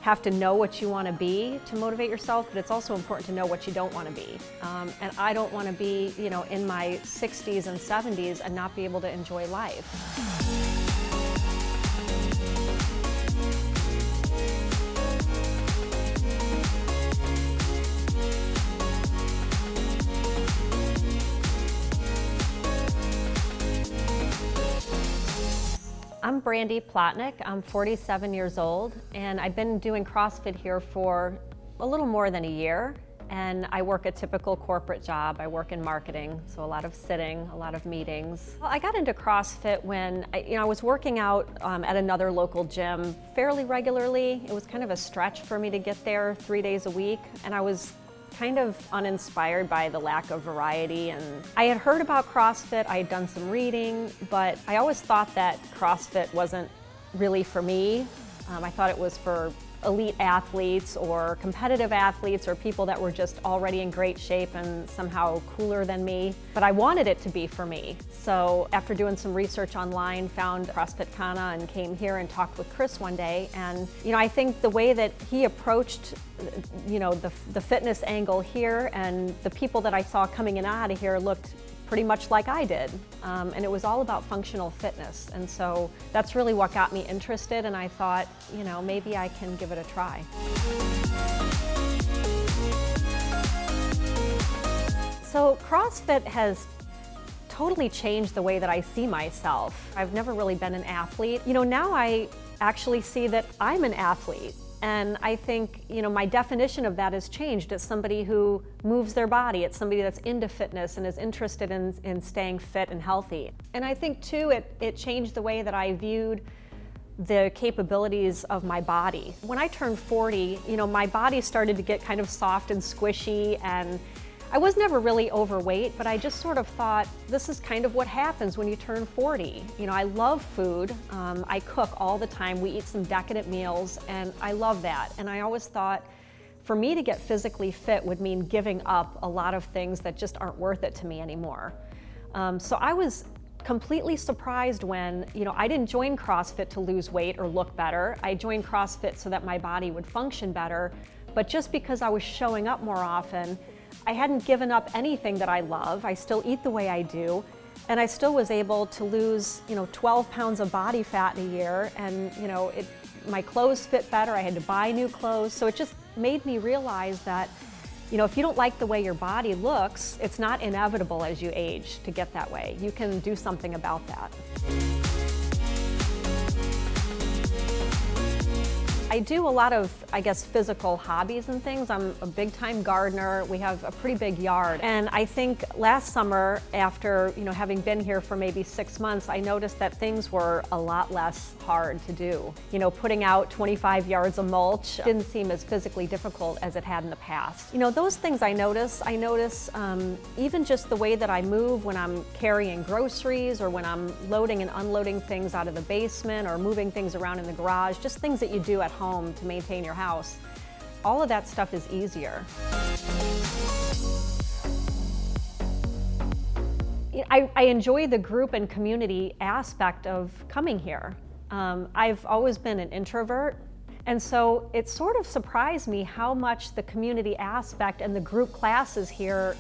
have to know what you want to be to motivate yourself, but it's also important to know what you don't want to be. And I don't want to be, in my 60s and 70s and not be able to enjoy life. I'm Brande. I'm 47 years old, and I've been doing CrossFit here for a little more than a year. And I work a typical corporate job. I work in marketing, so a lot of sitting, a lot of meetings. Well, I got into CrossFit when I was working out at another local gym fairly regularly. It was kind of a stretch for me to get there 3 days a week, and I was kind of uninspired by the lack of variety. And I had heard about CrossFit, I had done some reading, but I always thought that CrossFit wasn't really for me. I thought it was for elite athletes or competitive athletes or people that were just already in great shape and somehow cooler than me. But I wanted it to be for me. So after doing some research online, found CrossFit Kanna and came here and talked with Chris one day. And I think the way that he approached the fitness angle here, and the people that I saw coming in and out of here looked pretty much like I did. And it was all about functional fitness. And so that's really what got me interested, and I thought, maybe I can give it a try. So CrossFit has totally changed the way that I see myself. I've never really been an athlete. Now I actually see that I'm an athlete. And I think, my definition of that has changed. It's somebody who moves their body. It's somebody that's into fitness and is interested in staying fit and healthy. And I think too, it changed the way that I viewed the capabilities of my body. When I turned 40, my body started to get kind of soft and squishy, and I was never really overweight, but I just sort of thought, this is kind of what happens when you turn 40. I love food. I cook all the time. We eat some decadent meals, and I love that. And I always thought, for me to get physically fit would mean giving up a lot of things that just aren't worth it to me anymore. So I was completely surprised when, I didn't join CrossFit to lose weight or look better. I joined CrossFit so that my body would function better. But just because I was showing up more often, I hadn't given up anything that I love. I still eat the way I do, and I still was able to lose, 12 pounds of body fat in a year, and my clothes fit better. I had to buy new clothes, so it just made me realize that, if you don't like the way your body looks, it's not inevitable as you age to get that way. You can do something about that. I do a lot of, physical hobbies and things. I'm a big-time gardener. We have a pretty big yard. And I think last summer, after having been here for maybe 6 months, I noticed that things were a lot less hard to do. Putting out 25 yards of mulch didn't seem as physically difficult as it had in the past. Those things I notice even just the way that I move when I'm carrying groceries, or when I'm loading and unloading things out of the basement, or moving things around in the garage, just things that you do at home to maintain your house. All of that stuff is easier. I enjoy the group and community aspect of coming here. I've always been an introvert, and so it sort of surprised me how much the community aspect and the group classes here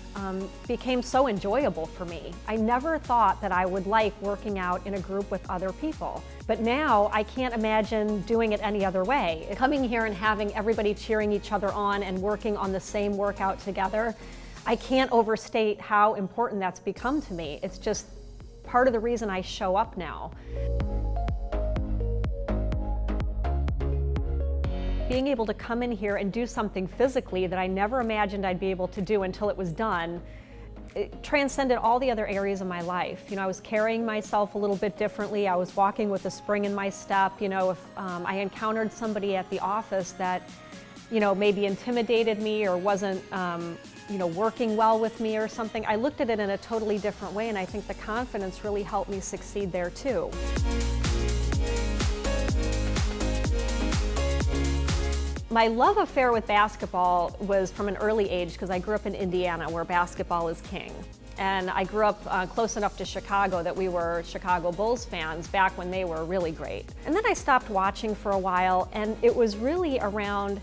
became so enjoyable for me. I never thought that I would like working out in a group with other people, but now I can't imagine doing it any other way. Coming here and having everybody cheering each other on and working on the same workout together, I can't overstate how important that's become to me. It's just part of the reason I show up now. Being able to come in here and do something physically that I never imagined I'd be able to do until it was done, it transcended all the other areas of my life. I was carrying myself a little bit differently. I was walking with a spring in my step. If I encountered somebody at the office that, maybe intimidated me or wasn't, working well with me or something, I looked at it in a totally different way, and I think the confidence really helped me succeed there too. My love affair with basketball was from an early age, because I grew up in Indiana, where basketball is king. And I grew up close enough to Chicago that we were Chicago Bulls fans back when they were really great. And then I stopped watching for a while, and it was really around,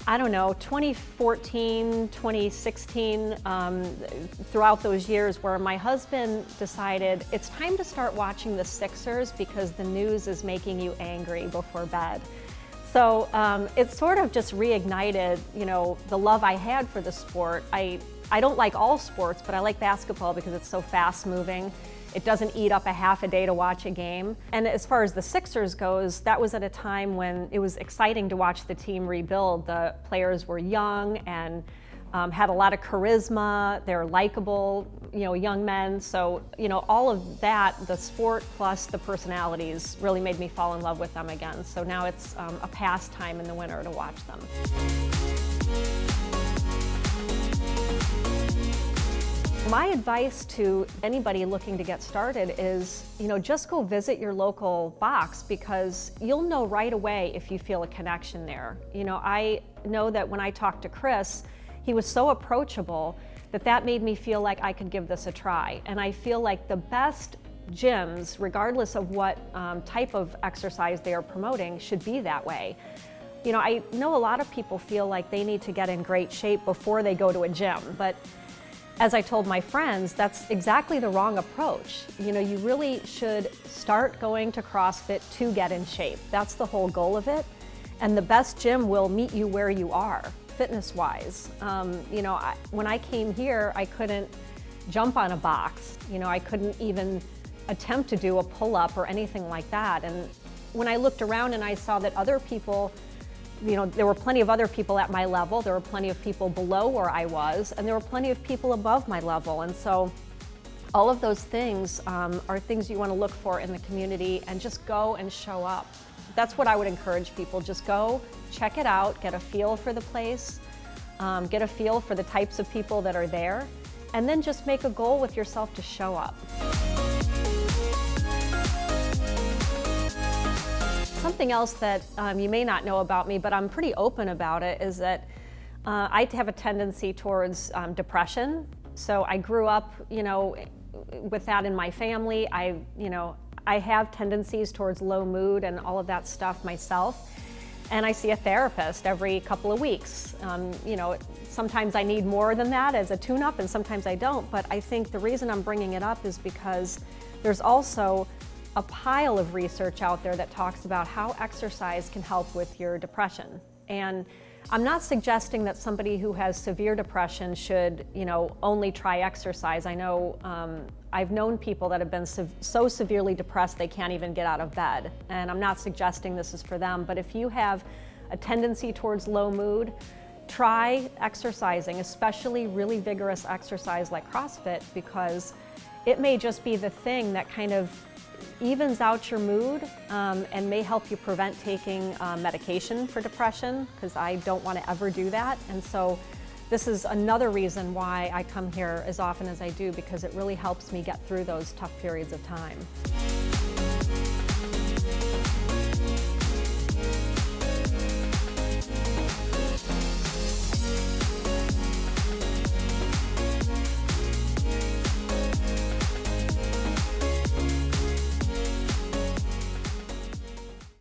I don't know, 2014, 2016, throughout those years where my husband decided it's time to start watching the Sixers because the news is making you angry before bed. So it sort of just reignited, you know, the love I had for the sport. I don't like all sports, but I like basketball because it's so fast moving. It doesn't eat up a half a day to watch a game. And as far as the Sixers goes, that was at a time when it was exciting to watch the team rebuild. The players were young and had a lot of charisma. They're likable, you know, young men. So, you know, all of that, the sport plus the personalities really made me fall in love with them again. So now it's a pastime in the winter to watch them. My advice to anybody looking to get started is, you know, just go visit your local box because you'll know right away if you feel a connection there. You know, I know that when I talked to Chris, he was so approachable that made me feel like I could give this a try. And I feel like the best gyms, regardless of what type of exercise they are promoting, should be that way. You know, I know a lot of people feel like they need to get in great shape before they go to a gym, but as I told my friends, that's exactly the wrong approach. You know, you really should start going to CrossFit to get in shape. That's the whole goal of it. And the best gym will meet you where you are, fitness-wise. You know, when I came here, I couldn't jump on a box. You know, I couldn't even attempt to do a pull-up or anything like that. And when I looked around and I saw that other people, you know, there were plenty of other people at my level, there were plenty of people below where I was, and there were plenty of people above my level. And so all of those things are things you want to look for in the community and just go and show up. That's what I would encourage people. Just go, check it out, get a feel for the place, get a feel for the types of people that are there, and then just make a goal with yourself to show up. Something else that you may not know about me, but I'm pretty open about it, is that I have a tendency towards depression. So I grew up, you know, with that in my family. You know, I have tendencies towards low mood and all of that stuff myself. And I see a therapist every couple of weeks. You know, sometimes I need more than that as a tune-up and sometimes I don't. But I think the reason I'm bringing it up is because there's also a pile of research out there that talks about how exercise can help with your depression. And I'm not suggesting that somebody who has severe depression should, you know, only try exercise. I know I've known people that have been so severely depressed they can't even get out of bed. And I'm not suggesting this is for them, but if you have a tendency towards low mood, try exercising, especially really vigorous exercise like CrossFit, because it may just be the thing that kind of evens out your mood and may help you prevent taking medication for depression, because I don't want to ever do that. And so this is another reason why I come here as often as I do, because it really helps me get through those tough periods of time.